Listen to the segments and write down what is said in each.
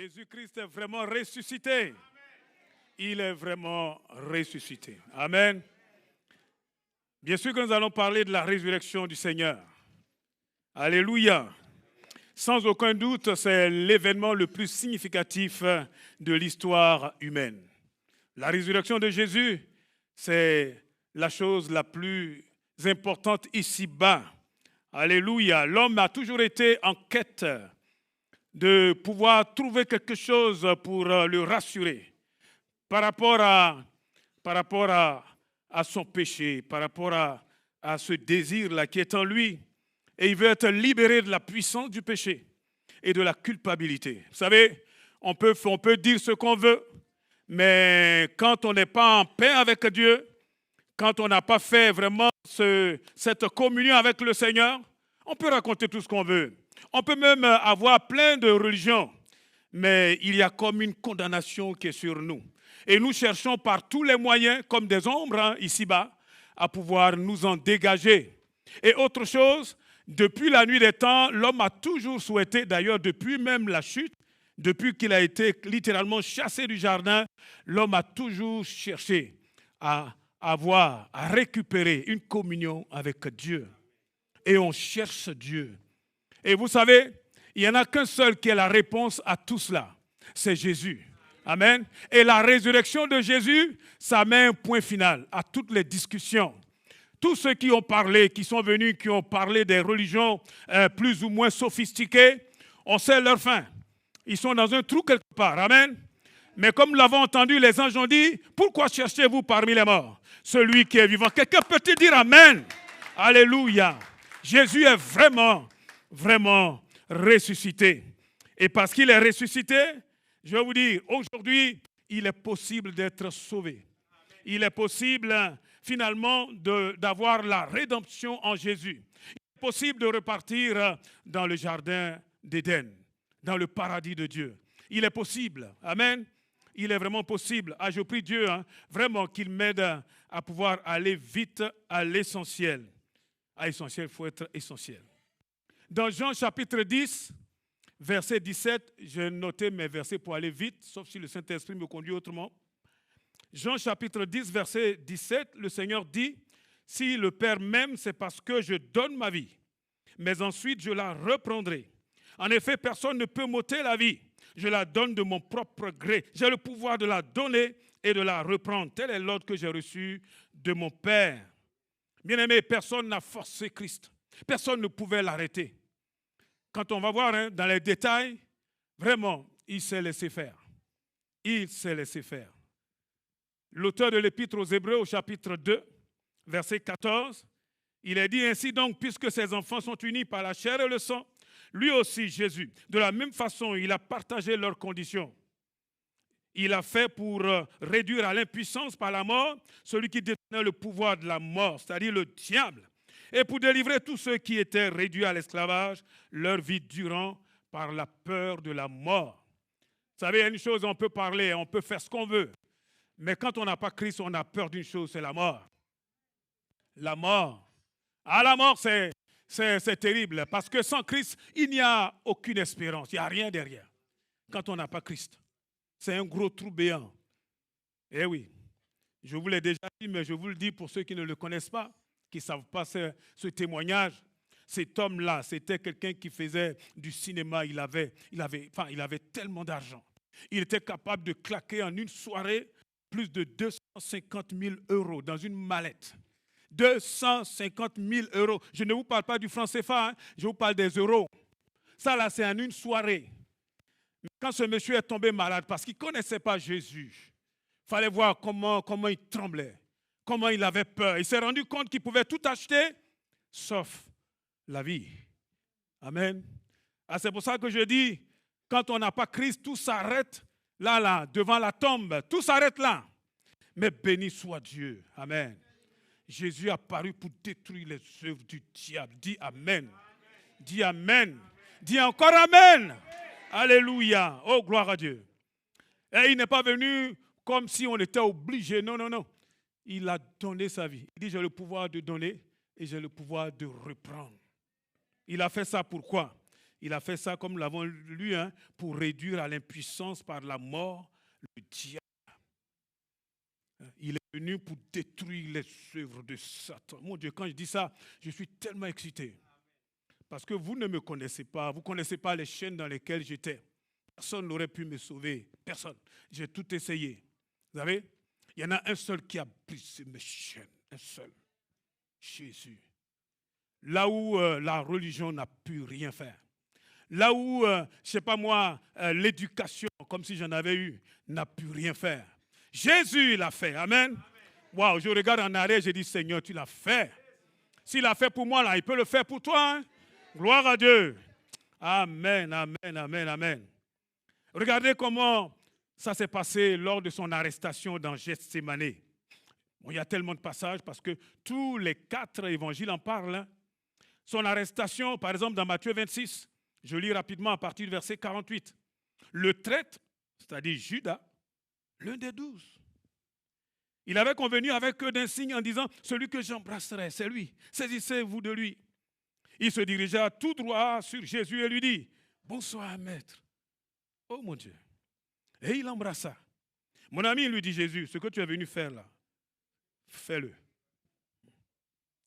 Jésus-Christ est vraiment ressuscité. Il est vraiment ressuscité. Amen. Bien sûr que nous allons parler de la résurrection du Seigneur. Alléluia. Sans aucun doute, c'est l'événement le plus significatif de l'histoire humaine. La résurrection de Jésus, c'est la chose la plus importante ici-bas. Alléluia. L'homme a toujours été en quête de pouvoir trouver quelque chose pour le rassurer par rapport à son péché, par rapport à ce désir-là qui est en lui. Et il veut être libéré de la puissance du péché et de la culpabilité. Vous savez, on peut dire ce qu'on veut, mais quand on n'est pas en paix avec Dieu, quand on n'a pas fait vraiment cette communion avec le Seigneur, on peut raconter tout ce qu'on veut. On peut même avoir plein de religions, mais il y a comme une condamnation qui est sur nous. Et nous cherchons par tous les moyens, comme des ombres ici-bas, à pouvoir nous en dégager. Et autre chose, depuis la nuit des temps, l'homme a toujours souhaité, d'ailleurs depuis même la chute, depuis qu'il a été littéralement chassé du jardin, l'homme a toujours cherché à récupérer une communion avec Dieu. Et on cherche Dieu. Et vous savez, il n'y en a qu'un seul qui est la réponse à tout cela. C'est Jésus. Amen. Et la résurrection de Jésus, ça met un point final à toutes les discussions. Tous ceux qui ont parlé, qui sont venus, qui ont parlé des religions plus ou moins sophistiquées, on sait leur fin. Ils sont dans un trou quelque part. Amen. Mais comme nous l'avons entendu, les anges ont dit, pourquoi cherchez-vous parmi les morts celui qui est vivant? Quelqu'un peut-il dire Amen? Alléluia. Jésus est vraiment, vraiment ressuscité. Et parce qu'il est ressuscité, je vais vous dire, aujourd'hui, il est possible d'être sauvé. Il est possible, finalement, d'avoir la rédemption en Jésus. Il est possible de repartir dans le jardin d'Éden, dans le paradis de Dieu. Il est possible. Amen. Il est vraiment possible. Je prie Dieu, vraiment, qu'il m'aide à pouvoir aller vite à l'essentiel. À l'essentiel, il faut être essentiel. Dans Jean chapitre 10, verset 17, j'ai noté mes versets pour aller vite, sauf si le Saint-Esprit me conduit autrement. Jean chapitre 10, verset 17, le Seigneur dit, « Si le Père m'aime, c'est parce que je donne ma vie, mais ensuite je la reprendrai. En effet, personne ne peut m'ôter la vie. Je la donne de mon propre gré. J'ai le pouvoir de la donner et de la reprendre. Tel est l'ordre que j'ai reçu de mon Père. » Bien-aimé, personne n'a forcé Christ. Personne ne pouvait l'arrêter. Quand on va voir dans les détails, vraiment, il s'est laissé faire. Il s'est laissé faire. L'auteur de l'Épître aux Hébreux, au chapitre 2, verset 14, il est dit ainsi donc, puisque ces enfants sont unis par la chair et le sang, lui aussi, Jésus, de la même façon, il a partagé leurs conditions. Il a fait pour réduire à l'impuissance par la mort celui qui détenait le pouvoir de la mort, c'est-à-dire le diable, et pour délivrer tous ceux qui étaient réduits à l'esclavage, leur vie durant par la peur de la mort. Vous savez, il y a une chose, on peut parler, on peut faire ce qu'on veut, mais quand on n'a pas Christ, on a peur d'une chose, c'est la mort. La mort. La mort, c'est terrible, parce que sans Christ, il n'y a aucune espérance, il n'y a rien derrière. Quand on n'a pas Christ, c'est un gros trou béant. Eh oui, je vous l'ai déjà dit, mais je vous le dis pour ceux qui ne le connaissent pas, qui ne savent pas ce témoignage. Cet homme-là, c'était quelqu'un qui faisait du cinéma, il avait tellement d'argent. Il était capable de claquer en une soirée plus de 250 000 € dans une mallette. 250 000 €. Je ne vous parle pas du franc CFA, je vous parle des euros. Ça là, c'est en une soirée. Mais quand ce monsieur est tombé malade, parce qu'il ne connaissait pas Jésus, il fallait voir comment il tremblait, comment il avait peur. Il s'est rendu compte qu'il pouvait tout acheter, sauf la vie. Amen. C'est pour ça que je dis, quand on n'a pas Christ, tout s'arrête là, devant la tombe. Tout s'arrête là. Mais béni soit Dieu. Amen. Jésus est apparu pour détruire les œuvres du diable. Dis Amen. Dis Amen. Dis encore Amen. Alléluia. Oh, gloire à Dieu. Et il n'est pas venu comme si on était obligé. Non, non, non. Il a donné sa vie. Il dit, j'ai le pouvoir de donner et j'ai le pouvoir de reprendre. Il a fait ça pourquoi? Il a fait ça, comme nous l'avons lu, hein, pour réduire à l'impuissance par la mort le diable. Il est venu pour détruire les œuvres de Satan. Mon Dieu, quand je dis ça, je suis tellement excité. Parce que vous ne me connaissez pas, vous ne connaissez pas les chaînes dans lesquelles j'étais. Personne n'aurait pu me sauver, personne. J'ai tout essayé. Vous savez, il y en a un seul qui a brisé mes chaînes, un seul. Jésus. Là où la religion n'a pu rien faire. Là où, je ne sais pas moi, l'éducation, comme si j'en avais eu, n'a pu rien faire. Jésus l'a fait. Amen. Waouh, je regarde en arrière, je dis, Seigneur, tu l'as fait. S'il l'a fait pour moi, là, il peut le faire pour toi. Hein? Gloire à Dieu. Amen, amen, amen, amen. Regardez comment ça s'est passé lors de son arrestation dans Gethsémani. Bon, il y a tellement de passages parce que tous les 4 évangiles en parlent. Hein. Son arrestation, par exemple, dans Matthieu 26, je lis rapidement à partir du verset 48. Le traître, c'est-à-dire Judas, l'un des 12. Il avait convenu avec eux d'un signe en disant, celui que j'embrasserai, c'est lui. Saisissez-vous de lui. Il se dirigea tout droit sur Jésus et lui dit, bonsoir maître. Oh mon Dieu. Et il l'embrassa. Mon ami, lui dit Jésus, ce que tu es venu faire là, fais-le.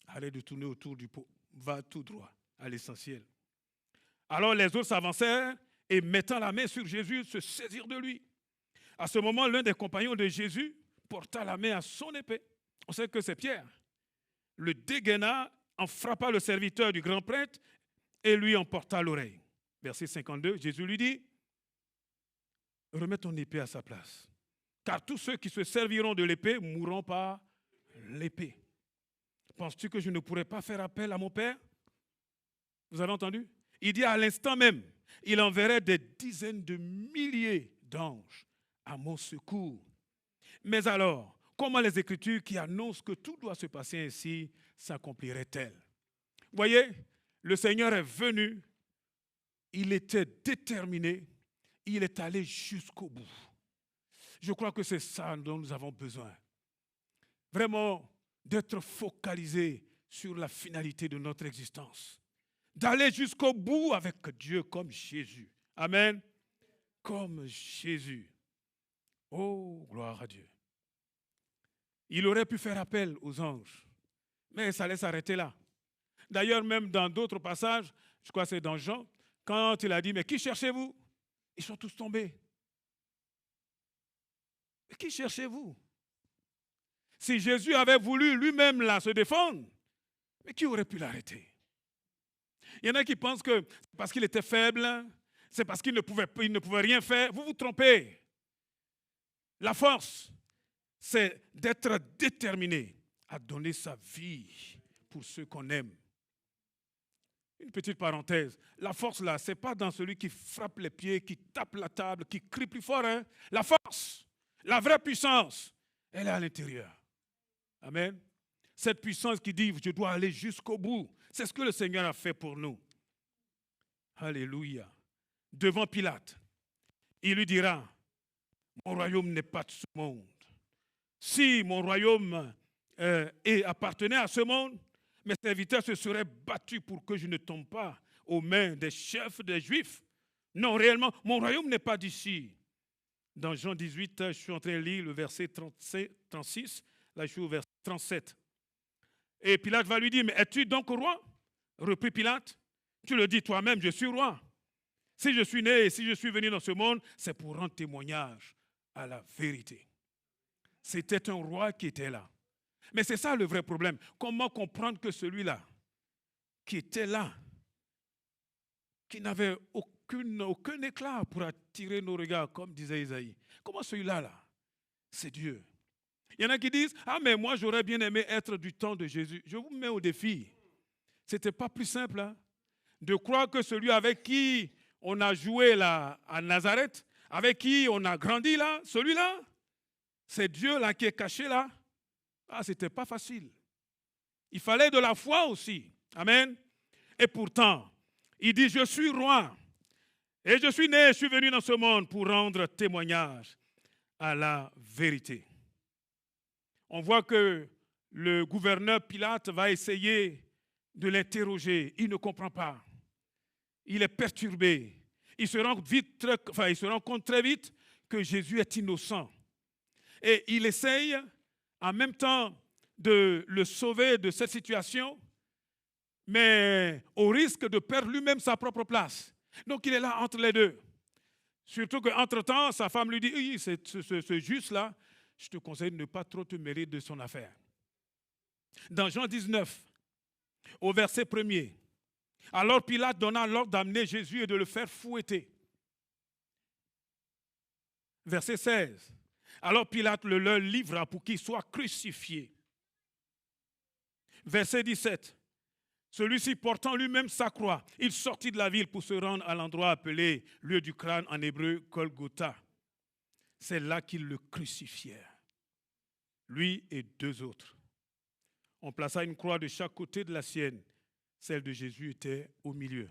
Arrête de tourner autour du pot. Va tout droit à l'essentiel. Alors les autres s'avancèrent et mettant la main sur Jésus, se saisirent de lui. À ce moment, l'un des compagnons de Jésus porta la main à son épée. On sait que c'est Pierre. Le dégaina, en frappa le serviteur du grand prêtre et lui emporta l'oreille. Verset 52, Jésus lui dit, remets ton épée à sa place. Car tous ceux qui se serviront de l'épée mourront par l'épée. Penses-tu que je ne pourrais pas faire appel à mon Père? Vous avez entendu? Il dit à l'instant même, il enverrait des dizaines de milliers d'anges à mon secours. Mais alors, comment les Écritures qui annoncent que tout doit se passer ainsi s'accompliraient-elles? Vous voyez, le Seigneur est venu, il était déterminé, il est allé jusqu'au bout. Je crois que c'est ça dont nous avons besoin. Vraiment, d'être focalisé sur la finalité de notre existence. D'aller jusqu'au bout avec Dieu comme Jésus. Amen. Comme Jésus. Oh, gloire à Dieu. Il aurait pu faire appel aux anges, mais ça allait s'arrêter là. D'ailleurs, même dans d'autres passages, je crois que c'est dans Jean, quand il a dit, mais qui cherchez-vous? Ils sont tous tombés. Mais qui cherchez-vous? Si Jésus avait voulu lui-même là se défendre, mais qui aurait pu l'arrêter? Il y en a qui pensent que c'est parce qu'il était faible, c'est parce qu'il ne pouvait rien faire. Vous vous trompez. La force, c'est d'être déterminé à donner sa vie pour ceux qu'on aime. Une petite parenthèse. La force, là, ce n'est pas dans celui qui frappe les pieds, qui tape la table, qui crie plus fort. Hein? La force, la vraie puissance, elle est à l'intérieur. Amen. Cette puissance qui dit, je dois aller jusqu'au bout. C'est ce que le Seigneur a fait pour nous. Alléluia. Devant Pilate, il lui dira, mon royaume n'est pas de ce monde. Si mon royaume appartenait à ce monde, mes serviteurs se seraient battus pour que je ne tombe pas aux mains des chefs des Juifs. Non, réellement, mon royaume n'est pas d'ici. Dans Jean 18, je suis en train de lire le verset 36, là je suis au verset 37. Et Pilate va lui dire, mais es-tu donc roi? Reprit Pilate, tu le dis toi-même, je suis roi. Si je suis né et si je suis venu dans ce monde, c'est pour rendre témoignage à la vérité. C'était un roi qui était là. Mais c'est ça le vrai problème. Comment comprendre que celui-là, qui était là, qui n'avait aucun éclat pour attirer nos regards, comme disait Isaïe, comment celui-là, là, c'est Dieu? Il y en a qui disent, ah mais moi j'aurais bien aimé être du temps de Jésus. Je vous mets au défi. Ce n'était pas plus simple hein, de croire que celui avec qui on a joué là à Nazareth, avec qui on a grandi là, celui-là, c'est Dieu là qui est caché là. Ah, ce n'était pas facile. Il fallait de la foi aussi. Amen. Et pourtant, il dit, je suis roi. Et je suis né, je suis venu dans ce monde pour rendre témoignage à la vérité. On voit que le gouverneur Pilate va essayer de l'interroger. Il ne comprend pas. il est perturbé. Il se rend compte très vite que Jésus est innocent. Et il essaye en même temps de le sauver de cette situation, mais au risque de perdre lui-même sa propre place. Donc il est là entre les deux. Surtout qu'entre-temps, sa femme lui dit, oui, ce juste-là, je te conseille de ne pas trop te mêler de son affaire. Dans Jean 19, au verset 1er, alors Pilate donna l'ordre d'amener Jésus et de le faire fouetter. Verset 16, alors Pilate le leur livra pour qu'il soit crucifié. Verset 17, celui-ci portant lui-même sa croix, il sortit de la ville pour se rendre à l'endroit appelé lieu du crâne en hébreu Golgotha. C'est là qu'ils le crucifièrent, lui et 2 autres. On plaça une croix de chaque côté de la sienne. Celle de Jésus était au milieu.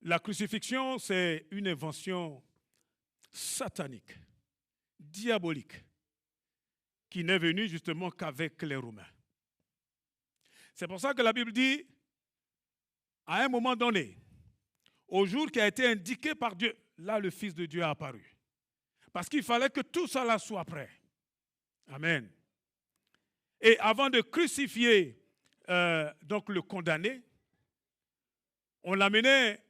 La crucifixion, c'est une invention satanique, diabolique, qui n'est venue justement qu'avec les Romains. C'est pour ça que la Bible dit, à un moment donné, au jour qui a été indiqué par Dieu, là le Fils de Dieu a apparu. Parce qu'il fallait que tout cela soit prêt. Amen. Et avant de crucifier donc le condamné, on l'amenait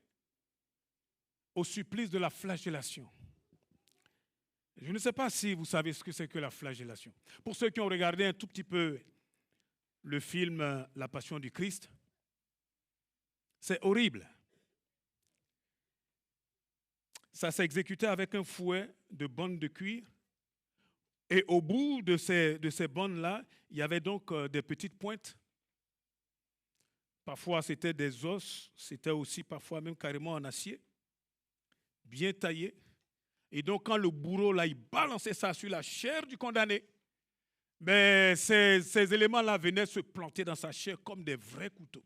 au supplice de la flagellation. Je ne sais pas si vous savez ce que c'est que la flagellation. Pour ceux qui ont regardé un tout petit peu le film La Passion du Christ, c'est horrible. Ça s'exécutait avec un fouet de bandes de cuir. Et au bout de ces bandes-là, il y avait donc des petites pointes. Parfois, c'était des os, c'était aussi parfois même carrément en acier, bien taillé. Et donc, quand le bourreau, là, il balançait ça sur la chair du condamné, mais ces éléments-là venaient se planter dans sa chair comme des vrais couteaux.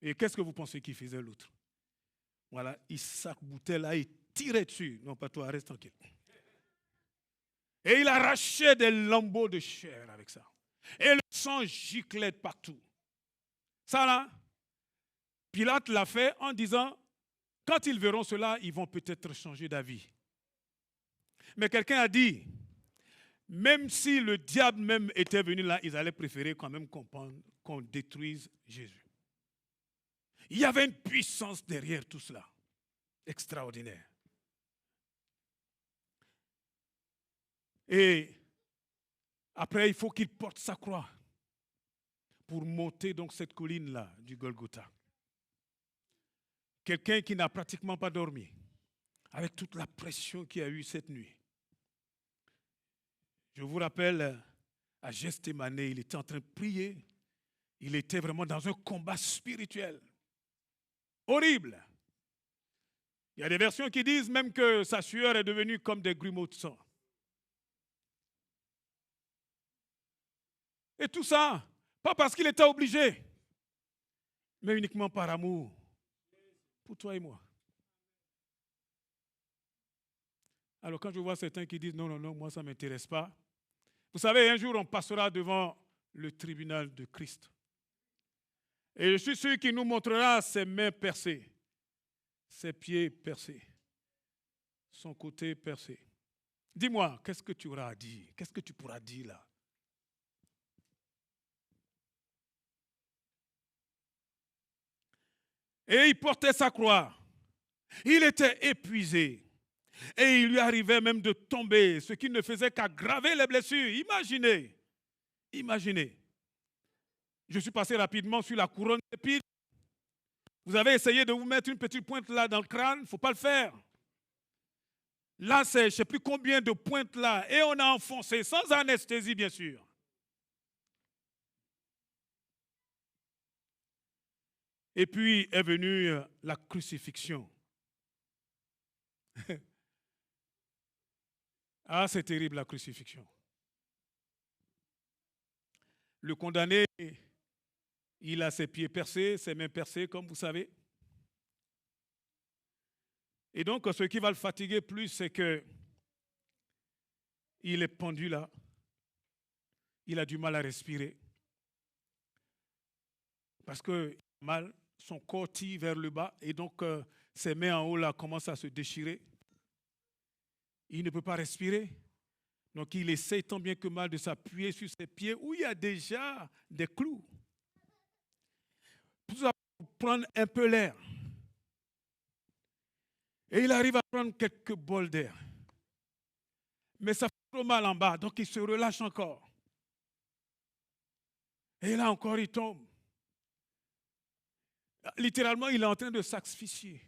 Et qu'est-ce que vous pensez qu'il faisait l'autre? Voilà, il s'arc-boutait là, il tirait dessus. Non, pas toi, reste tranquille. Et il arrachait des lambeaux de chair avec ça. Et le sang giclait partout. Ça là, Pilate l'a fait en disant, quand ils verront cela, ils vont peut-être changer d'avis. Mais quelqu'un a dit, même si le diable même était venu là, ils allaient préférer quand même qu'on détruise Jésus. Il y avait une puissance derrière tout cela, extraordinaire. Et après, il faut qu'il porte sa croix pour monter donc cette colline-là du Golgotha. Quelqu'un qui n'a pratiquement pas dormi, avec toute la pression qu'il y a eu cette nuit. Je vous rappelle, à Gethsémane, il était en train de prier. Il était vraiment dans un combat spirituel. Horrible. Il y a des versions qui disent même que sa sueur est devenue comme des grumeaux de sang. Et tout ça, pas parce qu'il était obligé, mais uniquement par amour pour toi et moi. Alors quand je vois certains qui disent non, moi ça ne m'intéresse pas. Vous savez, un jour on passera devant le tribunal de Christ. Et je suis sûr qu'il nous montrera ses mains percées, ses pieds percés, son côté percé. Dis-moi, qu'est-ce que tu auras à dire? Qu'est-ce que tu pourras dire là? Et il portait sa croix. Il était épuisé. Et il lui arrivait même de tomber, ce qui ne faisait qu'aggraver les blessures. Imaginez. Je suis passé rapidement sur la couronne d'épines. Vous avez essayé de vous mettre une petite pointe là dans le crâne, il ne faut pas le faire. Là, c'est je ne sais plus combien de pointes là. Et on a enfoncé, sans anesthésie bien sûr. Et puis est venue la crucifixion. Ah, c'est terrible la crucifixion. Le condamné, il a ses pieds percés, ses mains percées, comme vous savez. Et donc, ce qui va le fatiguer plus, c'est que il est pendu là. Il a du mal à respirer. parce que mal, son corps tire vers le bas et donc ses mains en haut là commencent à se déchirer. Il ne peut pas respirer. Donc il essaie tant bien que mal de s'appuyer sur ses pieds où il y a déjà des clous. Pour prendre un peu l'air. Et il arrive à prendre quelques bols d'air. Mais ça fait trop mal en bas, donc il se relâche encore. Et là encore, il tombe. Littéralement, il est en train de s'asphyxier.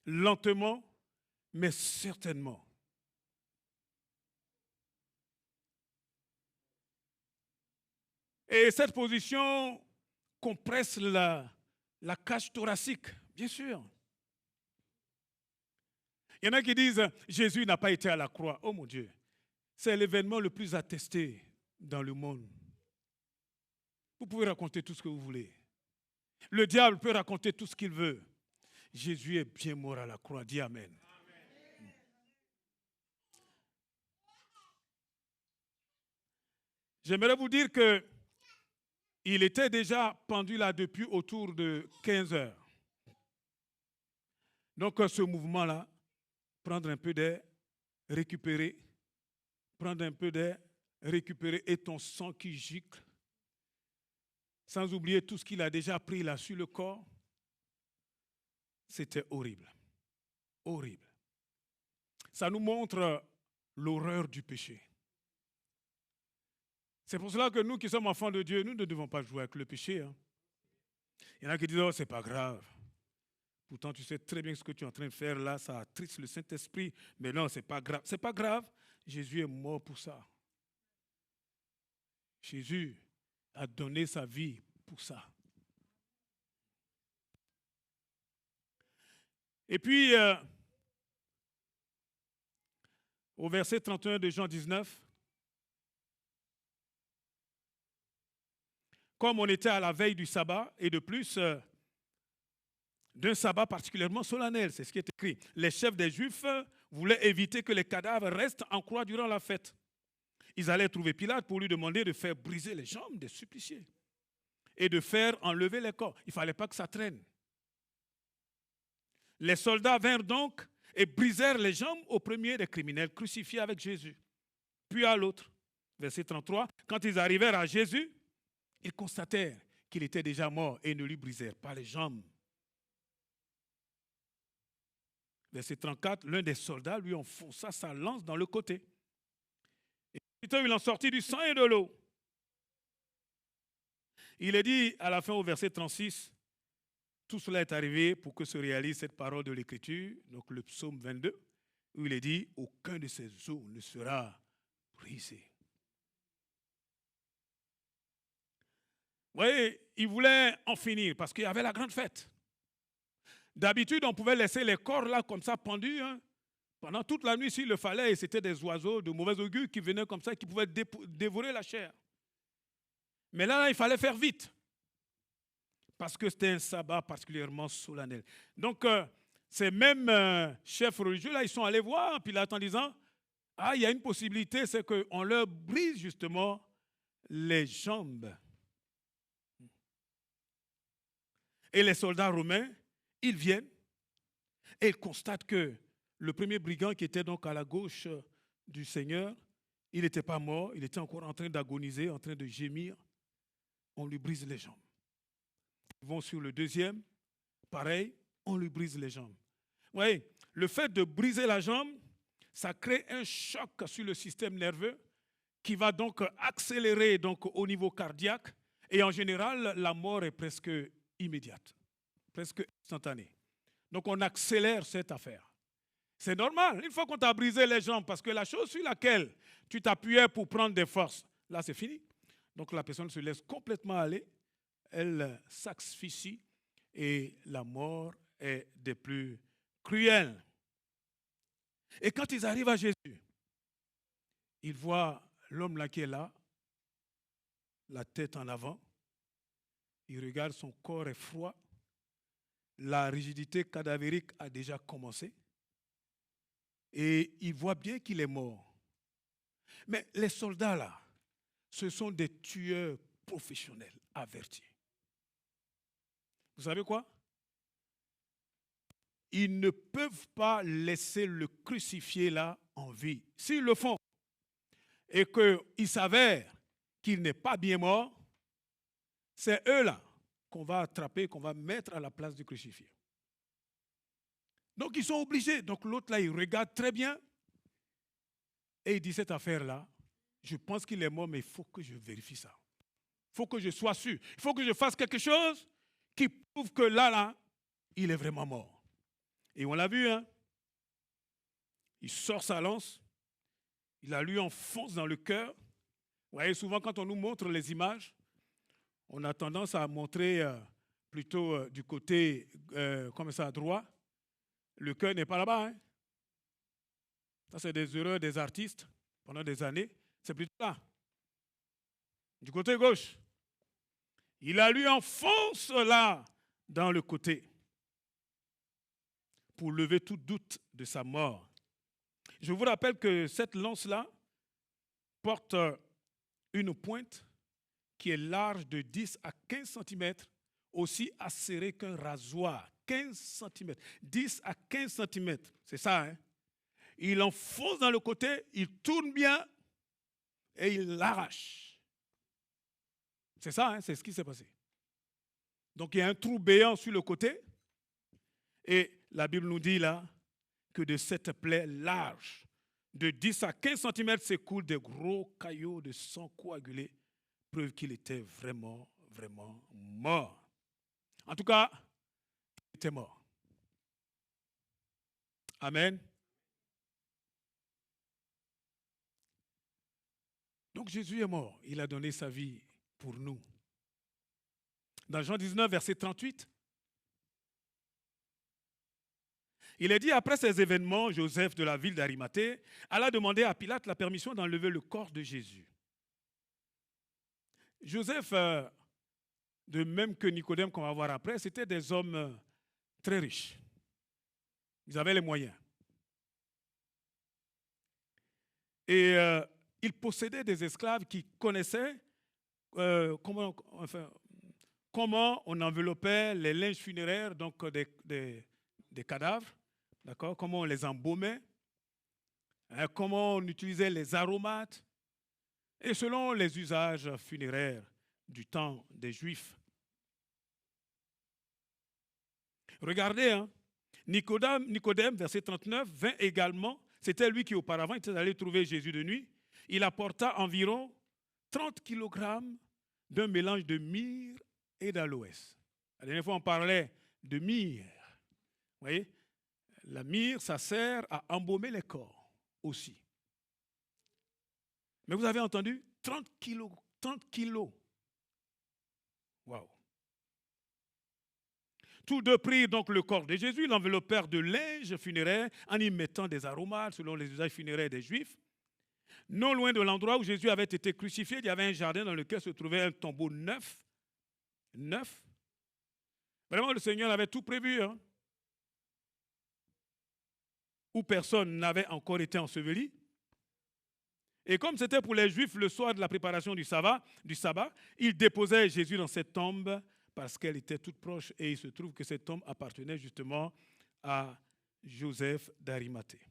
Lentement, mais certainement. Et cette position compresse la cage thoracique, bien sûr. Il y en a qui disent, Jésus n'a pas été à la croix. Oh mon Dieu, c'est l'événement le plus attesté dans le monde. Vous pouvez raconter tout ce que vous voulez. Le diable peut raconter tout ce qu'il veut. Jésus est bien mort à la croix. Dis Amen. J'aimerais vous dire que il était déjà pendu là depuis autour de 15 heures. Donc ce mouvement-là, prendre un peu d'air, récupérer, prendre un peu d'air, récupérer et ton sang qui gicle, sans oublier tout ce qu'il a déjà pris là sur le corps, c'était horrible. Horrible. Ça nous montre l'horreur du péché. C'est pour cela que nous qui sommes enfants de Dieu, nous ne devons pas jouer avec le péché. Hein. Il y en a qui disent, oh, c'est pas grave. Pourtant, tu sais très bien ce que tu es en train de faire là, ça attriste le Saint-Esprit. Mais non, c'est pas grave. C'est pas grave. Jésus est mort pour ça. Jésus a donné sa vie pour ça. Et puis, au verset 31 de Jean 19, comme on était à la veille du sabbat, et de plus, d'un sabbat particulièrement solennel, c'est ce qui est écrit. Les chefs des Juifs voulaient éviter que les cadavres restent en croix durant la fête. Ils allaient trouver Pilate pour lui demander de faire briser les jambes des suppliciés et de faire enlever les corps. Il ne fallait pas que ça traîne. Les soldats vinrent donc et brisèrent les jambes au premier des criminels crucifiés avec Jésus, puis à l'autre. Verset 33, quand ils arrivèrent à Jésus, ils constatèrent qu'il était déjà mort et ne lui brisèrent pas les jambes. Verset 34, l'un des soldats lui enfonça sa lance dans le côté. Et il en sortit du sang et de l'eau. Il est dit à la fin au verset 36, tout cela est arrivé pour que se réalise cette parole de l'Écriture, donc le psaume 22, où il est dit, aucun de ces os ne sera brisé. Vous voyez, il voulait en finir parce qu'il y avait la grande fête. D'habitude, on pouvait laisser les corps là comme ça pendus pendant toute la nuit s'il le fallait et c'était des oiseaux de mauvais augure qui venaient comme ça et qui pouvaient dévorer la chair. Mais là, il fallait faire vite parce que c'était un sabbat particulièrement solennel. Donc, ces mêmes chefs religieux là, ils sont allés voir Pilate en disant, ah, il y a une possibilité, c'est qu'on leur brise justement les jambes. Et les soldats romains, ils viennent et ils constatent que le premier brigand qui était donc à la gauche du Seigneur, il n'était pas mort, il était encore en train d'agoniser, en train de gémir. On lui brise les jambes. Ils vont sur le deuxième, pareil, on lui brise les jambes. Vous voyez, le fait de briser la jambe, ça crée un choc sur le système nerveux qui va donc accélérer donc, au niveau cardiaque et en général, la mort est presque immédiate, presque instantanée. Donc on accélère cette affaire. C'est normal, une fois qu'on t'a brisé les jambes, parce que la chose sur laquelle tu t'appuyais pour prendre des forces, là c'est fini. Donc la personne se laisse complètement aller, elle s'asphyxie et la mort est des plus cruelles. Et quand ils arrivent à Jésus, ils voient l'homme là qui est là, la tête en avant, ils regardent son corps est froid, la rigidité cadavérique a déjà commencé et ils voient bien qu'il est mort. Mais les soldats là, ce sont des tueurs professionnels avertis. vous savez quoi? Ils ne peuvent pas laisser le crucifié là en vie. S'ils le font et qu'il s'avère qu'il n'est pas bien mort, c'est eux là qu'on va attraper, qu'on va mettre à la place du crucifié. Donc ils sont obligés. Donc l'autre là, il regarde très bien et il dit cette affaire-là, je pense qu'il est mort, mais il faut que je vérifie ça. Il faut que je sois sûr. Il faut que je fasse quelque chose qui prouve que là, il est vraiment mort. Et on l'a vu, hein? Il sort sa lance, il la lui enfonce dans le cœur. Vous voyez, souvent quand on nous montre les images, on a tendance à montrer plutôt du côté, comme ça, droit. Le cœur n'est pas là-bas. Hein? Ça, c'est des erreurs des artistes pendant des années. C'est plutôt là. Du côté gauche. Il la lui enfonce là, dans le côté, pour lever tout doute de sa mort. Je vous rappelle que cette lance-là porte une pointe qui est large de 10 à 15 cm, aussi acérée qu'un rasoir. 15 cm, 10 à 15 cm, c'est ça. Hein? Il enfonce dans le côté, il tourne bien et il l'arrache. C'est ça, hein? C'est ce qui s'est passé. Donc il y a un trou béant sur le côté et la Bible nous dit là que de cette plaie large, de 10 à 15 cm, s'écoulent des gros caillots de sang coagulé, preuve qu'il était vraiment, vraiment mort. En tout cas, il était mort. Amen. Donc Jésus est mort. Il a donné sa vie pour nous. Dans Jean 19, verset 38, il est dit, après ces événements, Joseph de la ville d'Arimathée alla demander à Pilate la permission d'enlever le corps de Jésus. Joseph, de même que Nicodème qu'on va voir après, c'était des hommes très riches. Ils avaient les moyens. Et ils possédaient des esclaves qui connaissaient comment on enveloppait les linges funéraires, donc des cadavres, d'accord, comment on les embaumait, comment on utilisait les aromates, et selon les usages funéraires du temps des Juifs. Regardez, hein, Nicodème, verset 39, vint également, c'était lui qui auparavant était allé trouver Jésus de nuit, il apporta environ 30 kilogrammes d'un mélange de myrrhe et d'aloès. La dernière fois, on parlait de myrrhe. Vous voyez, la myrrhe, ça sert à embaumer les corps aussi. Mais vous avez entendu 30 kilos. 30 kilos. Waouh. Tous deux prirent donc le corps de Jésus, l'enveloppèrent de linge funéraire en y mettant des aromates selon les usages funéraires des Juifs. Non loin de l'endroit où Jésus avait été crucifié, il y avait un jardin dans lequel se trouvait un tombeau neuf. Neuf. Vraiment, le Seigneur avait tout prévu. Hein? Où personne n'avait encore été enseveli. Et comme c'était pour les Juifs le soir de la préparation du sabbat, ils déposaient Jésus dans cette tombe parce qu'elle était toute proche. Et il se trouve que cette tombe appartenait justement à Joseph d'Arimathée.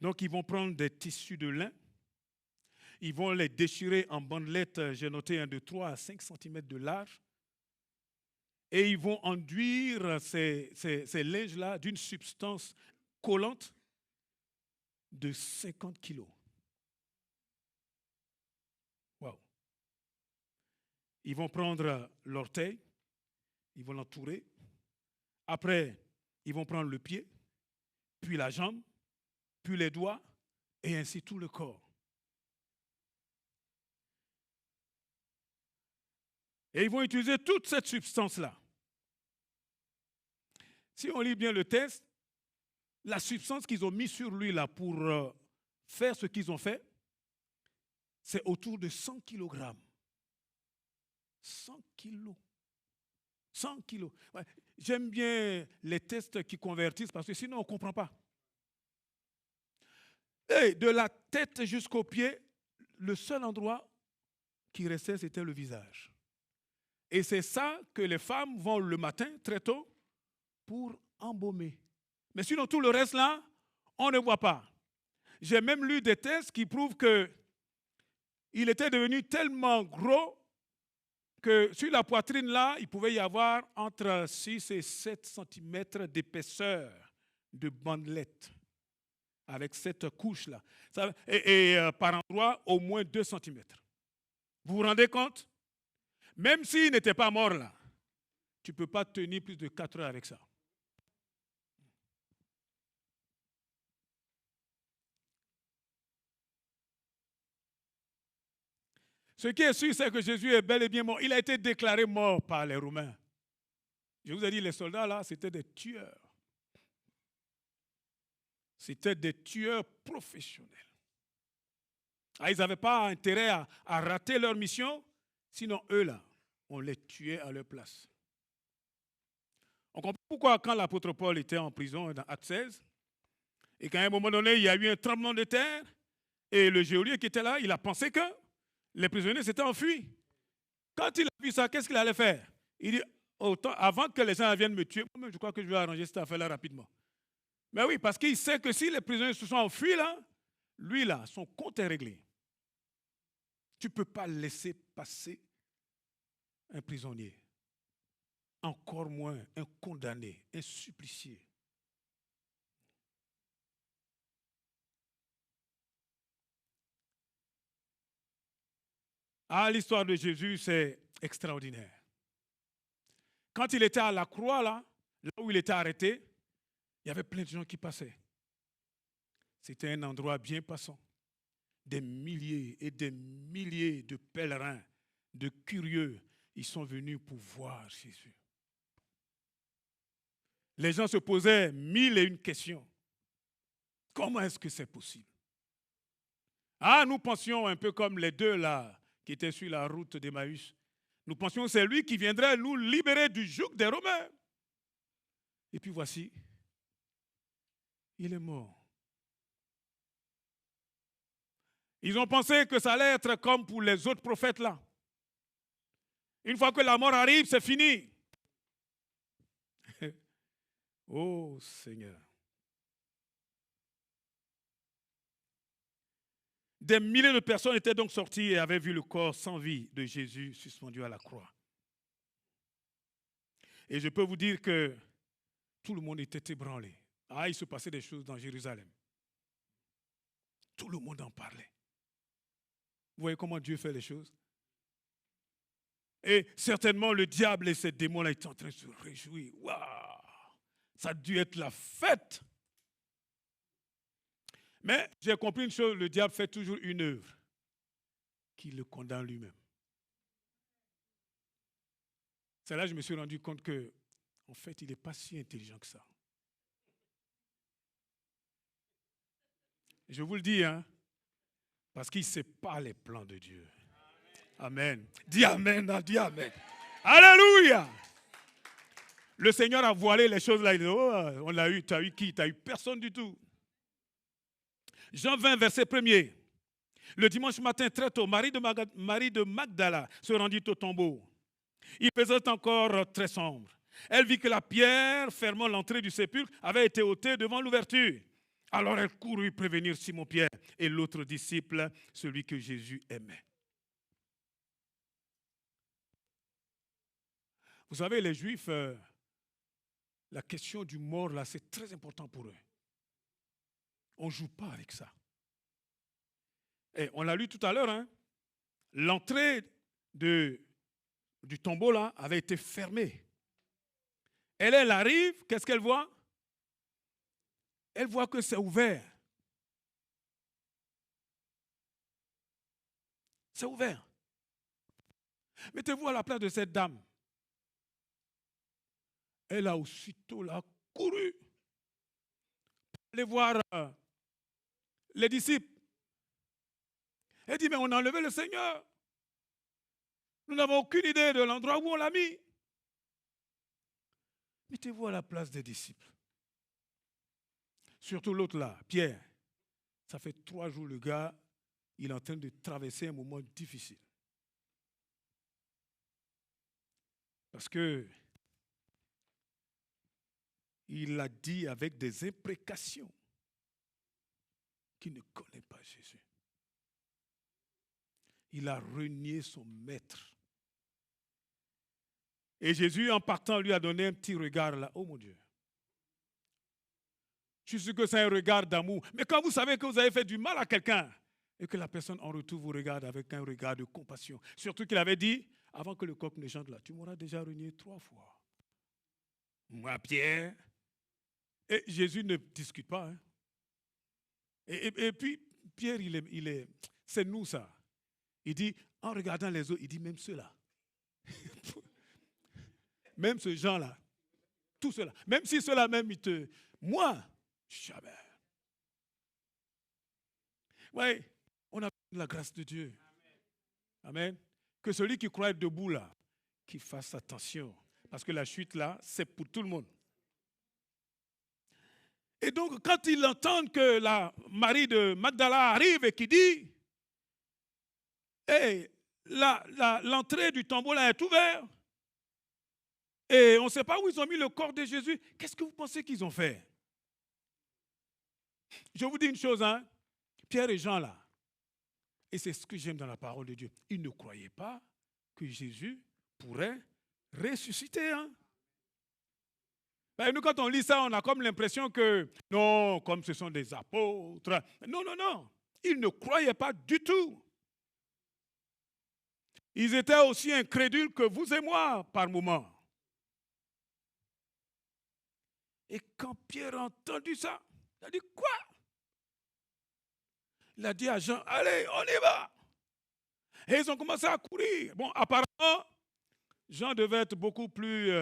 Donc ils vont prendre des tissus de lin, ils vont les déchirer en bandelettes, j'ai noté de 3 à 5 cm de large, et ils vont enduire ces linges-là d'une substance collante de 50 kilos. Waouh! Ils vont prendre l'orteil, ils vont l'entourer. Après, ils vont prendre le pied, puis la jambe, puis les doigts, et ainsi tout le corps. Et ils vont utiliser toute cette substance-là. Si on lit bien le texte, la substance qu'ils ont mis sur lui là pour faire ce qu'ils ont fait, c'est autour de 100 kilogrammes. 100 kilos. 100 kilos. Ouais, j'aime bien les tests qui convertissent parce que sinon on ne comprend pas. Et de la tête jusqu'aux pieds, le seul endroit qui restait, c'était le visage. Et c'est ça que les femmes vont le matin, très tôt, pour embaumer. Mais sinon, tout le reste là, on ne voit pas. J'ai même lu des tests qui prouvent qu'il était devenu tellement gros que sur la poitrine là, il pouvait y avoir entre 6 et 7 cm d'épaisseur de bandelettes avec cette couche-là. Et par endroit, au moins 2 cm. Vous vous rendez compte? Même s'il n'était pas mort là, tu ne peux pas tenir plus de 4 heures avec ça. Ce qui est sûr, c'est que Jésus est bel et bien mort. Il a été déclaré mort par les Romains. Je vous ai dit, les soldats là, c'était des tueurs. C'était des tueurs professionnels. Ah, ils n'avaient pas intérêt à rater leur mission, sinon eux là, on les tuait à leur place. On comprend pourquoi quand l'apôtre Paul était en prison dans Actes 16, et qu'à un moment donné, il y a eu un tremblement de terre, et le geôlier qui était là, il a pensé que les prisonniers s'étaient enfuis. Quand il a vu ça, qu'est-ce qu'il allait faire? Il dit, autant, avant que les gens viennent me tuer, je crois que je vais arranger cette affaire-là rapidement. Mais oui, parce qu'il sait que si les prisonniers se sont enfuis là, lui là, son compte est réglé. Tu ne peux pas laisser passer un prisonnier. Encore moins un condamné, un supplicié. Ah, l'histoire de Jésus, c'est extraordinaire. Quand il était à la croix, là où il était arrêté, il y avait plein de gens qui passaient. C'était un endroit bien passant. Des milliers et des milliers de pèlerins, de curieux, ils sont venus pour voir Jésus. Les gens se posaient 1001 questions. Comment est-ce que c'est possible? Ah, nous pensions un peu comme les deux là, qui étaient sur la route d'Emmaüs. Nous pensions que c'est lui qui viendrait nous libérer du joug des Romains. Et puis voici, il est mort. Ils ont pensé que ça allait être comme pour les autres prophètes là. Une fois que la mort arrive, c'est fini. Oh Seigneur. Des milliers de personnes étaient donc sorties et avaient vu le corps sans vie de Jésus suspendu à la croix. Et je peux vous dire que tout le monde était ébranlé. Ah, il se passait des choses dans Jérusalem. Tout le monde en parlait. Vous voyez comment Dieu fait les choses? Et certainement le diable et ses démons-là étaient en train de se réjouir. Waouh! Ça a dû être la fête. Mais j'ai compris une chose, le diable fait toujours une œuvre qui le condamne lui-même. C'est là que je me suis rendu compte que, en fait, il n'est pas si intelligent que ça. Je vous le dis, hein, parce qu'il ne sait pas les plans de Dieu. Amen. Dis amen, dis amen. Alléluia. Le Seigneur a voilé les choses là. Il dit, oh, on l'a eu, tu as eu qui? Tu as eu personne du tout. Jean 20, verset 1er. Le dimanche matin, très tôt, Marie de Magdala se rendit au tombeau. Il faisait encore très sombre. Elle vit que la pierre fermant l'entrée du sépulcre avait été ôtée devant l'ouverture. Alors elle courut prévenir Simon-Pierre et l'autre disciple, celui que Jésus aimait. Vous savez, les Juifs, la question du mort, là, c'est très important pour eux. On ne joue pas avec ça. Et on l'a lu tout à l'heure, hein? L'entrée du tombeau, là, avait été fermée. Elle arrive, qu'est-ce qu'elle voit? Elle voit que c'est ouvert. C'est ouvert. Mettez-vous à la place de cette dame. Elle a aussitôt là couru pour aller voir les disciples. Elle dit, mais on a enlevé le Seigneur. Nous n'avons aucune idée de l'endroit où on l'a mis. Mettez-vous à la place des disciples. Surtout l'autre là, Pierre. Ça fait 3 jours, le gars, il est en train de traverser un moment difficile. Parce que il a dit avec des imprécations qu'il ne connaît pas Jésus. Il a renié son maître. Et Jésus, en partant, lui a donné un petit regard là. Oh mon Dieu. Je suis sûr que c'est un regard d'amour. Mais quand vous savez que vous avez fait du mal à quelqu'un et que la personne en retour vous regarde avec un regard de compassion, surtout qu'il avait dit, avant que le coq ne chante là, tu m'auras déjà renié 3 fois. Moi, Pierre. Et Jésus ne discute pas. Hein. Et puis, Pierre, c'est nous ça. Il dit, en regardant les autres, il dit même ceux-là. Même ce gens-là. Tout cela. Même si ceux-là même, moi, jamais. Oui, on a la grâce de Dieu. Amen. Que celui qui croit être debout là, qu'il fasse attention. Parce que la chute là, c'est pour tout le monde. Et donc, quand ils entendent que la Marie de Magdala arrive et qui dit, hey, l'entrée du tombeau là est ouverte, et on ne sait pas où ils ont mis le corps de Jésus, qu'est-ce que vous pensez qu'ils ont fait? Je vous dis une chose, hein, Pierre et Jean là, et c'est ce que j'aime dans la parole de Dieu, ils ne croyaient pas que Jésus pourrait ressusciter. Hein. Ben, nous, quand on lit ça, on a comme l'impression que, non, comme ce sont des apôtres. Non, non, non. Ils ne croyaient pas du tout. Ils étaient aussi incrédules que vous et moi, par moments. Et quand Pierre a entendu ça, il a dit, quoi? Il a dit à Jean, allez, on y va. Et ils ont commencé à courir. Bon, apparemment, Jean devait être beaucoup plus...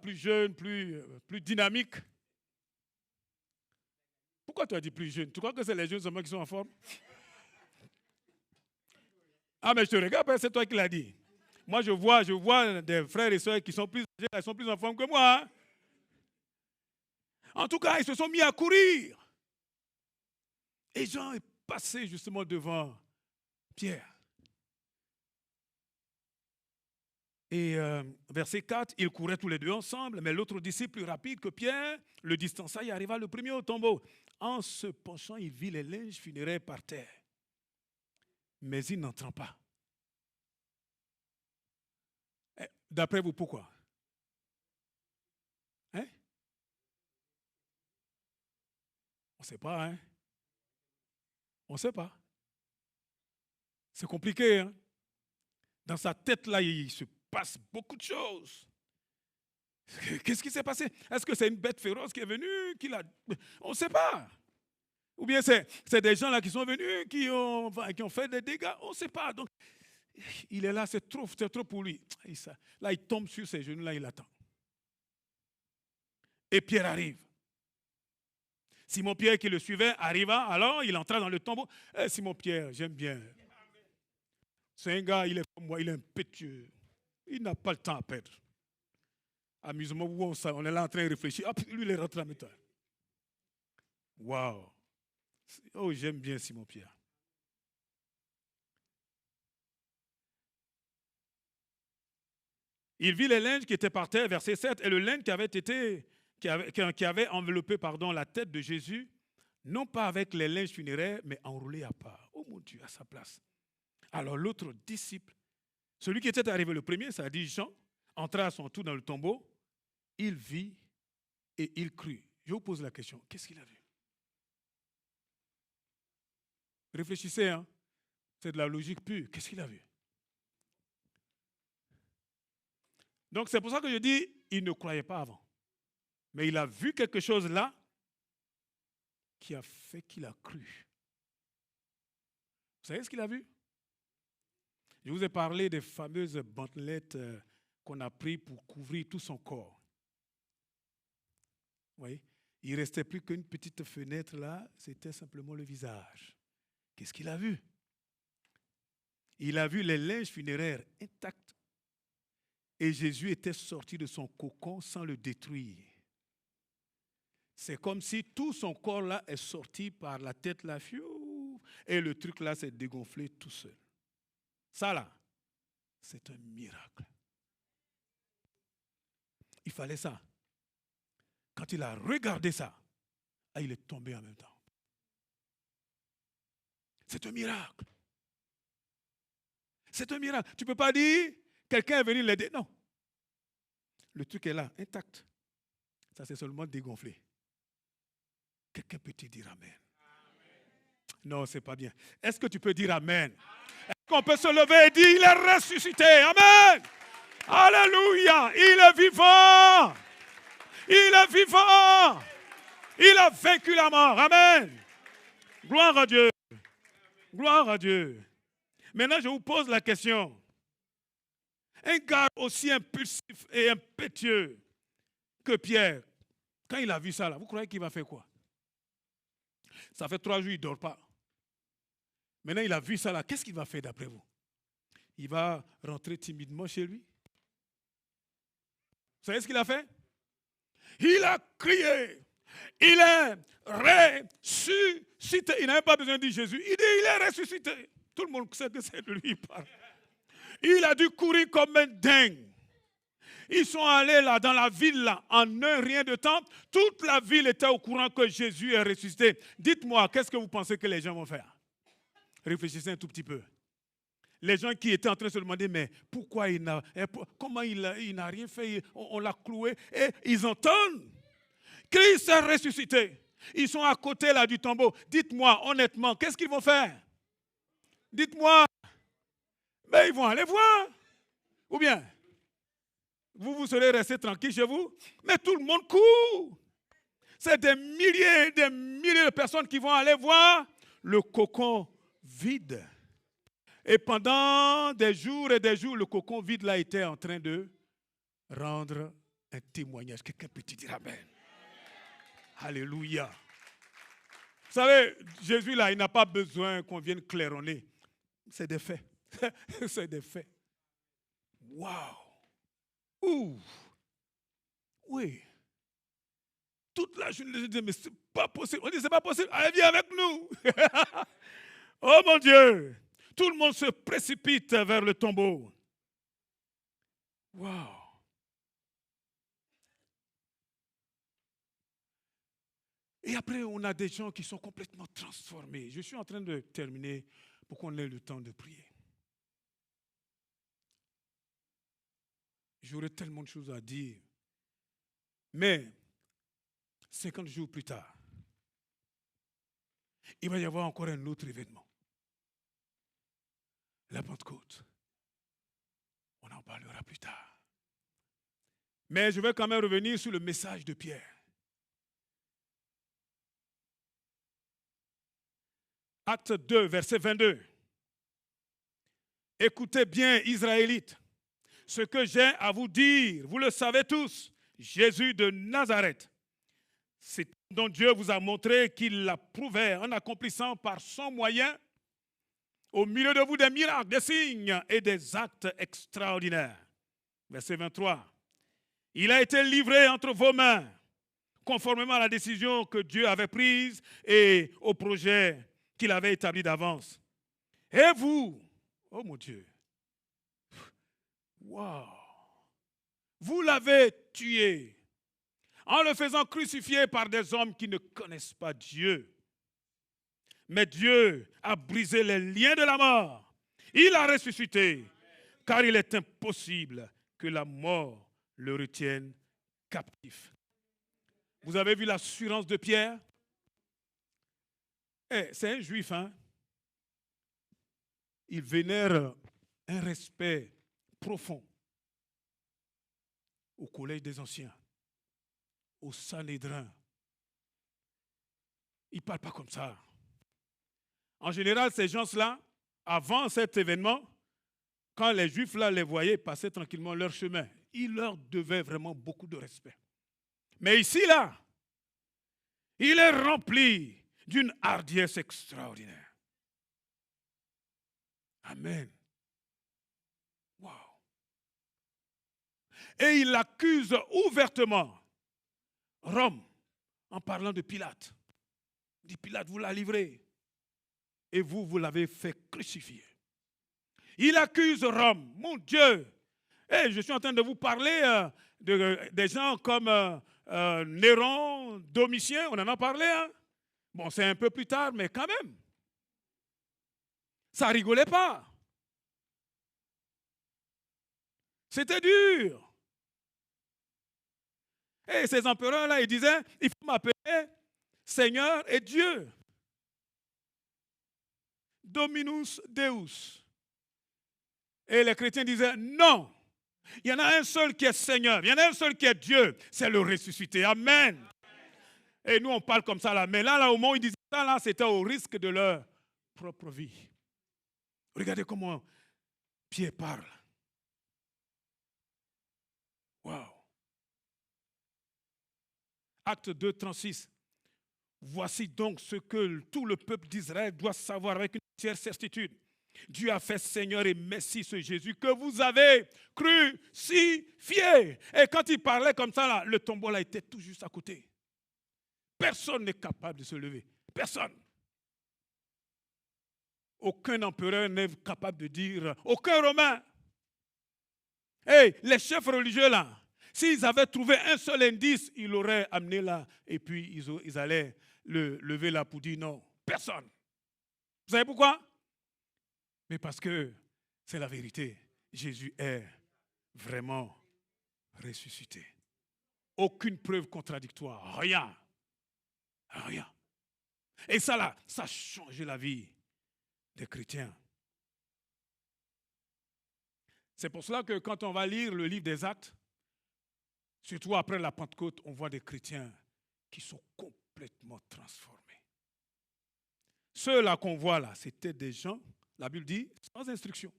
plus jeune, plus dynamique. Pourquoi tu as dit plus jeune? Tu crois que c'est les jeunes seulement qui sont en forme? Ah, mais je te regarde, c'est toi qui l'as dit. Moi, je vois des frères et sœurs qui sont plus âgés, ils sont plus en forme que moi. Hein? En tout cas, ils se sont mis à courir. Et Jean est passé justement devant Pierre. Et verset 4, ils couraient tous les deux ensemble, mais l'autre disciple, plus rapide que Pierre, le distança et arriva le premier au tombeau. En se penchant, il vit les linges funéraires par terre. Mais il n'entra pas. D'après vous, pourquoi? Hein? On ne sait pas, hein? On ne sait pas. C'est compliqué, hein? Dans sa tête, là, il se passe beaucoup de choses. Qu'est-ce qui s'est passé? Est-ce que c'est une bête féroce qui est venue? On ne sait pas. Ou bien c'est des gens là qui sont venus, qui ont fait des dégâts? On ne sait pas. Donc, il est là, c'est trop pour lui. Là, il tombe sur ses genoux, là, il attend. Et Pierre arrive. Simon-Pierre qui le suivait arriva, alors il entra dans le tombeau. Simon-Pierre, j'aime bien. C'est un gars, il est comme moi, il est impétueux. Il n'a pas le temps à perdre. Amusement où on est là en train de réfléchir. Hop, lui, il est rentré en même temps. Waouh! Oh, j'aime bien Simon-Pierre. Il vit les linges qui étaient par terre, verset 7, et le linge qui avait enveloppé la tête de Jésus, non pas avec les linges funéraires, mais enroulé à part. Oh mon Dieu, à sa place. Alors l'autre disciple, celui qui était arrivé le premier, ça dit Jean, entra à son tour dans le tombeau, il vit et il crut. Je vous pose la question, qu'est-ce qu'il a vu? Réfléchissez, hein? C'est de la logique pure. Qu'est-ce qu'il a vu? Donc c'est pour ça que je dis, il ne croyait pas avant. Mais il a vu quelque chose là qui a fait qu'il a cru. Vous savez ce qu'il a vu? Je vous ai parlé des fameuses bandelettes qu'on a prises pour couvrir tout son corps. Vous voyez? Il ne restait plus qu'une petite fenêtre là, c'était simplement le visage. Qu'est-ce qu'il a vu? Il a vu les linges funéraires intacts. Et Jésus était sorti de son cocon sans le détruire. C'est comme si tout son corps là est sorti par la tête là, et le truc là s'est dégonflé tout seul. Ça là, c'est un miracle. il fallait ça. Quand il a regardé ça, il est tombé en même temps. C'est un miracle. C'est un miracle. Tu ne peux pas dire, quelqu'un est venu l'aider. Non. Le truc est là, intact. Ça, c'est seulement dégonflé. Quelqu'un peut-il dire Amen? Non, ce n'est pas bien. Est-ce que tu peux dire Amen? Est-ce qu'on peut se lever et dire, il est ressuscité? Amen! Alléluia! Il est vivant! Il est vivant! Il a vaincu la mort. Amen! Gloire à Dieu! Gloire à Dieu! Maintenant, je vous pose la question. Un gars aussi impulsif et impétueux que Pierre, quand il a vu ça, là, vous croyez qu'il va faire quoi? Ça fait 3 jours, il ne dort pas. Maintenant, il a vu ça là. Qu'est-ce qu'il va faire d'après vous? Il va rentrer timidement chez lui. Vous savez ce qu'il a fait? Il a crié. Il est ressuscité. Il n'a même pas besoin de dire Jésus. Il dit, il est ressuscité. Tout le monde sait que c'est de lui qui parle. Il a dû courir comme un dingue. Ils sont allés là, dans la ville, là, en un rien de temps. Toute la ville était au courant que Jésus est ressuscité. Dites-moi, qu'est-ce que vous pensez que les gens vont faire? Réfléchissez un tout petit peu. Les gens qui étaient en train de se demander, mais pourquoi comment il n'a rien fait, on l'a cloué. Et ils entendent, Christ est ressuscité. Ils sont à côté là du tombeau. Dites-moi, honnêtement, qu'est-ce qu'ils vont faire? Dites-moi. Mais ils vont aller voir. Ou bien, vous serez restés tranquille chez vous. Mais tout le monde court. C'est des milliers de personnes qui vont aller voir le cocon vide. Et pendant des jours et des jours, le cocon vide là était en train de rendre un témoignage. Quelqu'un peut dire Amen. Alléluia. Vous savez, Jésus là, il n'a pas besoin qu'on vienne claironner. C'est des faits. C'est des faits. Waouh. Ouh. Oui. Toute la journée, je disais, mais c'est pas possible. On dit, c'est pas possible. Allez, viens avec nous. Oh mon Dieu. Tout le monde se précipite vers le tombeau. Waouh. Et après, on a des gens qui sont complètement transformés. Je suis en train de terminer pour qu'on ait le temps de prier. J'aurais tellement de choses à dire. Mais 50 jours plus tard, il va y avoir encore un autre événement. La Pentecôte. On en parlera plus tard. Mais je vais quand même revenir sur le message de Pierre. Acte 2, verset 22. Écoutez bien, Israélites, ce que j'ai à vous dire, vous le savez tous, Jésus de Nazareth, c'est dont Dieu vous a montré qu'il l'a prouvé en accomplissant par son moyen au milieu de vous des miracles, des signes et des actes extraordinaires. Verset 23. Il a été livré entre vos mains, conformément à la décision que Dieu avait prise et au projet qu'il avait établi d'avance. Et vous, oh mon Dieu, wow, vous l'avez tué en le faisant crucifier par des hommes qui ne connaissent pas Dieu. Mais Dieu a brisé les liens de la mort. Il a ressuscité, car il est impossible que la mort le retienne captif. Vous avez vu l'assurance de Pierre? C'est un juif, hein? Il vénère un respect profond au collège des anciens, au Sanhédrin. Il ne parle pas comme ça. En général, ces gens-là, avant cet événement, quand les Juifs là les voyaient passer tranquillement leur chemin, ils leur devaient vraiment beaucoup de respect. Mais ici, là, il est rempli d'une hardiesse extraordinaire. Amen. Wow. Et il accuse ouvertement Rome en parlant de Pilate. Il dit, Pilate vous l'a livré et vous l'avez fait crucifier. Il accuse Rome. Mon Dieu, Hey, je suis en train de vous parler des gens comme Néron, Domitien, on en a parlé. Hein? Bon, c'est un peu plus tard, mais quand même. Ça rigolait pas. C'était dur. Et ces empereurs-là, ils disaient, il faut m'appeler Seigneur et Dieu. Dominus Deus. Et les chrétiens disaient, non, il y en a un seul qui est Seigneur, il y en a un seul qui est Dieu, c'est le ressuscité. Amen. Et nous, on parle comme ça là. Mais là, au moment où ils disaient ça, là, c'était au risque de leur propre vie. Regardez comment Pierre parle. Waouh. Acte 2, 36. Voici donc ce que tout le peuple d'Israël doit savoir avec une entière certitude. Dieu a fait Seigneur et Messie ce Jésus que vous avez crucifié. Et quand il parlait comme ça, là, le tombeau là était tout juste à côté. Personne n'est capable de se lever. Personne. Aucun empereur n'est capable de dire, aucun Romain. Hey, les chefs religieux là, s'ils avaient trouvé un seul indice, ils l'auraient amené là et puis ils allaient le lever là pour dire non. Personne. Vous savez pourquoi? Mais parce que c'est la vérité. Jésus est vraiment ressuscité. Aucune preuve contradictoire. Rien. Rien. Et ça là, ça a changé la vie des chrétiens. C'est pour cela que quand on va lire le livre des Actes, surtout après la Pentecôte, on voit des chrétiens qui sont complètement transformés. Ceux-là qu'on voit là, c'était des gens, la Bible dit, sans instruction.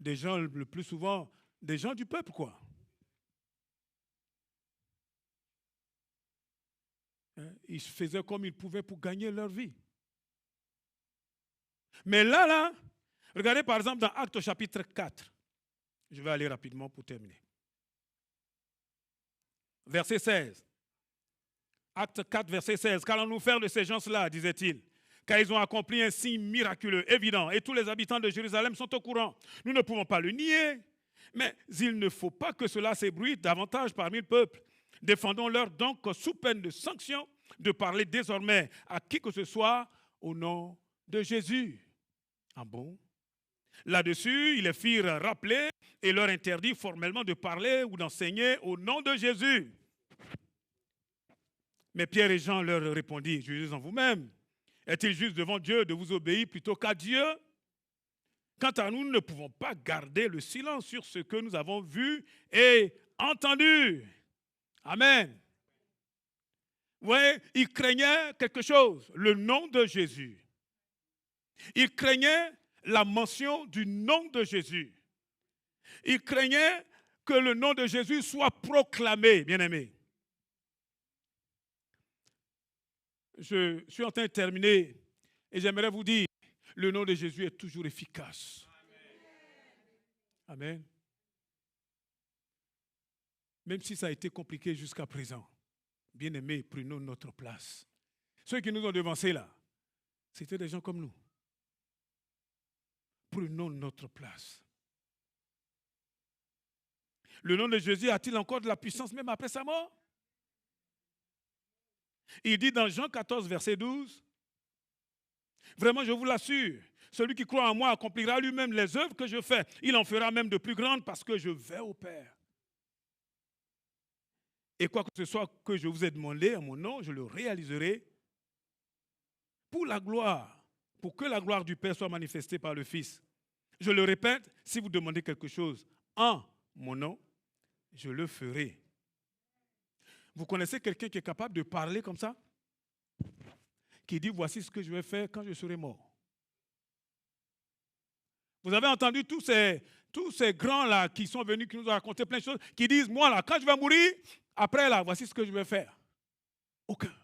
Des gens, le plus souvent, des gens du peuple, quoi. Ils faisaient comme ils pouvaient pour gagner leur vie. Mais là, regardez par exemple dans Actes au chapitre 4. Je vais aller rapidement pour terminer. Verset 16. Acte 4, verset 16. Qu'allons-nous faire de ces gens-là, disait-il, car ils ont accompli un signe miraculeux, évident, et tous les habitants de Jérusalem sont au courant. Nous ne pouvons pas le nier, mais il ne faut pas que cela s'ébruite davantage parmi le peuple. Défendons-leur donc sous peine de sanction de parler désormais à qui que ce soit au nom de Jésus. Ah bon? Là-dessus, ils les firent rappeler et leur interdit formellement de parler ou d'enseigner au nom de Jésus. Mais Pierre et Jean leur répondirent, jugez en vous-même. Est-il juste devant Dieu de vous obéir plutôt qu'à Dieu? Quant à nous, nous ne pouvons pas garder le silence sur ce que nous avons vu et entendu. Amen. Vous voyez, ils craignaient quelque chose, le nom de Jésus. Ils craignaient la mention du nom de Jésus. Ils craignaient que le nom de Jésus soit proclamé, bien-aimés. Je suis en train de terminer et j'aimerais vous dire, le nom de Jésus est toujours efficace. Amen. Même si ça a été compliqué jusqu'à présent, bien-aimés, prenons notre place. Ceux qui nous ont devancés là, c'était des gens comme nous. Prenons notre place. Le nom de Jésus a-t-il encore de la puissance même après sa mort? Il dit dans Jean 14, verset 12, vraiment je vous l'assure, celui qui croit en moi accomplira lui-même les œuvres que je fais. Il en fera même de plus grandes parce que je vais au Père. Et quoi que ce soit que je vous ai demandé en mon nom, je le réaliserai pour la gloire, pour que la gloire du Père soit manifestée par le Fils. Je le répète, si vous demandez quelque chose en mon nom, je le ferai. Vous connaissez quelqu'un qui est capable de parler comme ça? Qui dit, voici ce que je vais faire quand je serai mort. Vous avez entendu tous ces grands-là qui sont venus, qui nous ont raconté plein de choses, qui disent, moi là, quand je vais mourir, après là, voici ce que je vais faire. Aucun.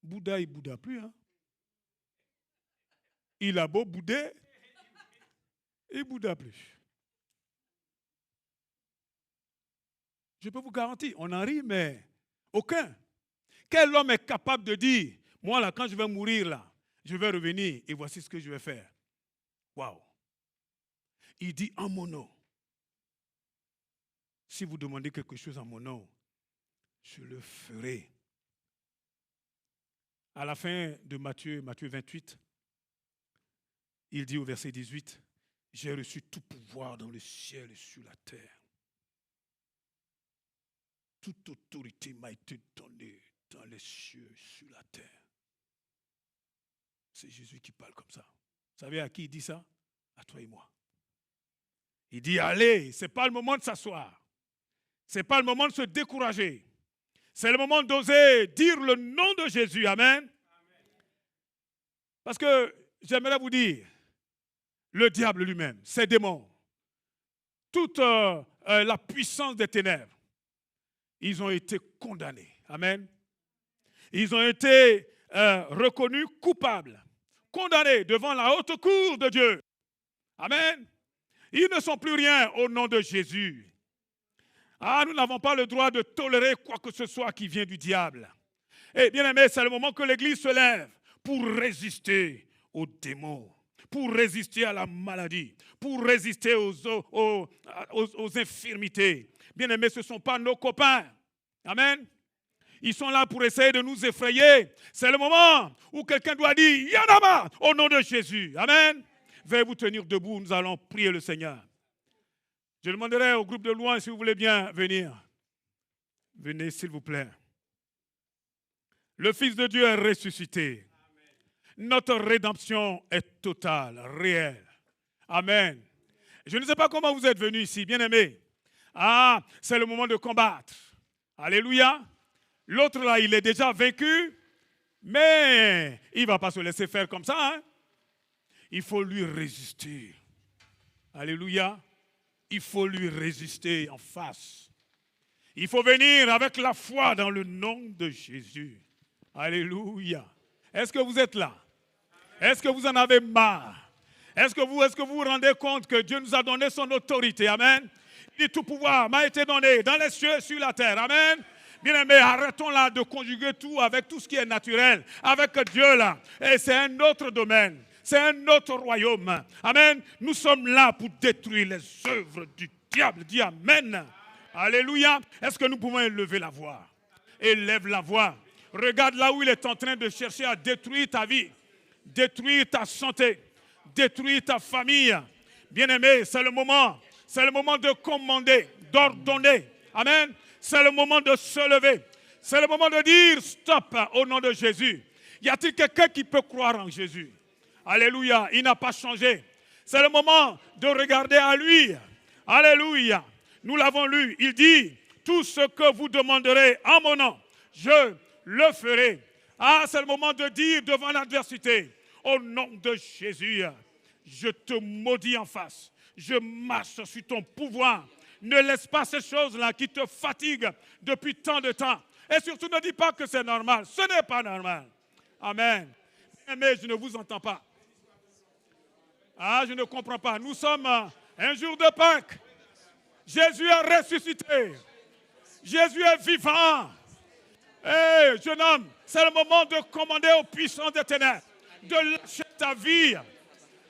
Bouddha, il ne bouda plus. Hein? Il a beau bouder, il ne bouda plus. Je peux vous garantir, on en rit, mais aucun. Quel homme est capable de dire, moi là, quand je vais mourir là, je vais revenir et voici ce que je vais faire. Waouh! Il dit en mon nom. Si vous demandez quelque chose en mon nom, je le ferai. À la fin de Matthieu 28, il dit au verset 18, j'ai reçu tout pouvoir dans le ciel et sur la terre. Toute autorité m'a été donnée dans les cieux et sur la terre. C'est Jésus qui parle comme ça. Vous savez à qui il dit ça? À toi et moi. Il dit, allez, ce n'est pas le moment de s'asseoir. Ce n'est pas le moment de se décourager. C'est le moment d'oser dire le nom de Jésus. Amen. Parce que j'aimerais vous dire, le diable lui-même, ses démons, toute la puissance des ténèbres, ils ont été condamnés. Amen. Ils ont été reconnus coupables, condamnés devant la haute cour de Dieu. Amen. Ils ne sont plus rien au nom de Jésus. Ah, nous n'avons pas le droit de tolérer quoi que ce soit qui vient du diable. Et bien aimé, c'est le moment que l'Église se lève pour résister aux démons, pour résister à la maladie, pour résister aux infirmités. Bien aimé, ce ne sont pas nos copains. Amen. Ils sont là pour essayer de nous effrayer. C'est le moment où quelqu'un doit dire « Yanama » au nom de Jésus. Amen. Veuillez vous tenir debout, nous allons prier le Seigneur. Je demanderai au groupe de louanges si vous voulez bien venir. Venez s'il vous plaît. Le Fils de Dieu est ressuscité. Amen. Notre rédemption est totale, réelle. Amen. Je ne sais pas comment vous êtes venus ici, bien-aimés. Ah, c'est le moment de combattre. Alléluia. L'autre là, il est déjà vaincu, mais il ne va pas se laisser faire comme ça. Hein? Il faut lui résister. Alléluia. Il faut lui résister en face. Il faut venir avec la foi dans le nom de Jésus. Alléluia. Est-ce que vous êtes là? Est-ce que vous en avez marre? Est-ce que vous vous rendez compte que Dieu nous a donné son autorité? Amen. Il dit tout pouvoir m'a été donné dans les cieux et sur la terre. Amen. Bien aimé, arrêtons là de conjuguer tout avec tout ce qui est naturel. Avec Dieu là. Et c'est un autre domaine. C'est un autre royaume. Amen. Nous sommes là pour détruire les œuvres du diable. Dis Amen. Alléluia. Est-ce que nous pouvons élever la voix? Élève la voix. Regarde là où il est en train de chercher à détruire ta vie, détruire ta santé, détruire ta famille. Bien-aimé, c'est le moment de commander, d'ordonner. Amen. C'est le moment de se lever. C'est le moment de dire stop au nom de Jésus. Y a-t-il quelqu'un qui peut croire en Jésus? Alléluia, il n'a pas changé. C'est le moment de regarder à lui. Alléluia. Nous l'avons lu. Il dit, tout ce que vous demanderez en mon nom, je le ferai. Ah, c'est le moment de dire devant l'adversité, au nom de Jésus, je te maudis en face. Je marche sur ton pouvoir. Ne laisse pas ces choses-là qui te fatiguent depuis tant de temps. Et surtout, ne dis pas que c'est normal. Ce n'est pas normal. Amen. Mais je ne vous entends pas. Ah, je ne comprends pas. Nous sommes un jour de Pâques. Jésus est ressuscité. Jésus est vivant. Hey, jeune homme, c'est le moment de commander aux puissances des ténèbres, de lâcher ta vie.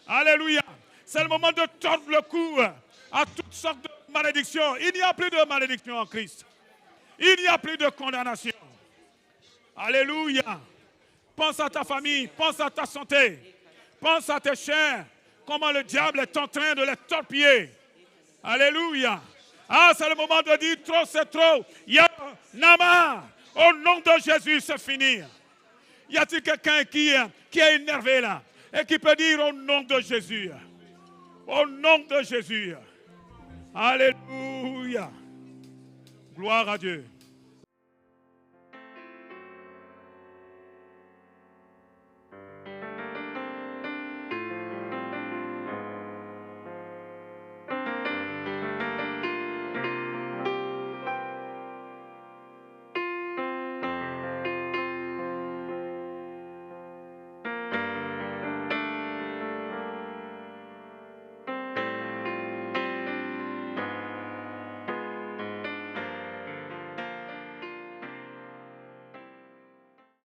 Alléluia. C'est le moment de tordre le cou à toutes sortes de malédictions. Il n'y a plus de malédiction en Christ. Il n'y a plus de condamnation. Alléluia. Pense à ta famille, pense à ta santé, pense à tes chers, comment le diable est en train de les torpiller. Alléluia. Ah, c'est le moment de dire trop, c'est trop. Yanama. Au nom de Jésus, c'est fini. Y a-t-il quelqu'un qui est énervé là et qui peut dire au nom de Jésus? Au nom de Jésus. Alléluia. Gloire à Dieu.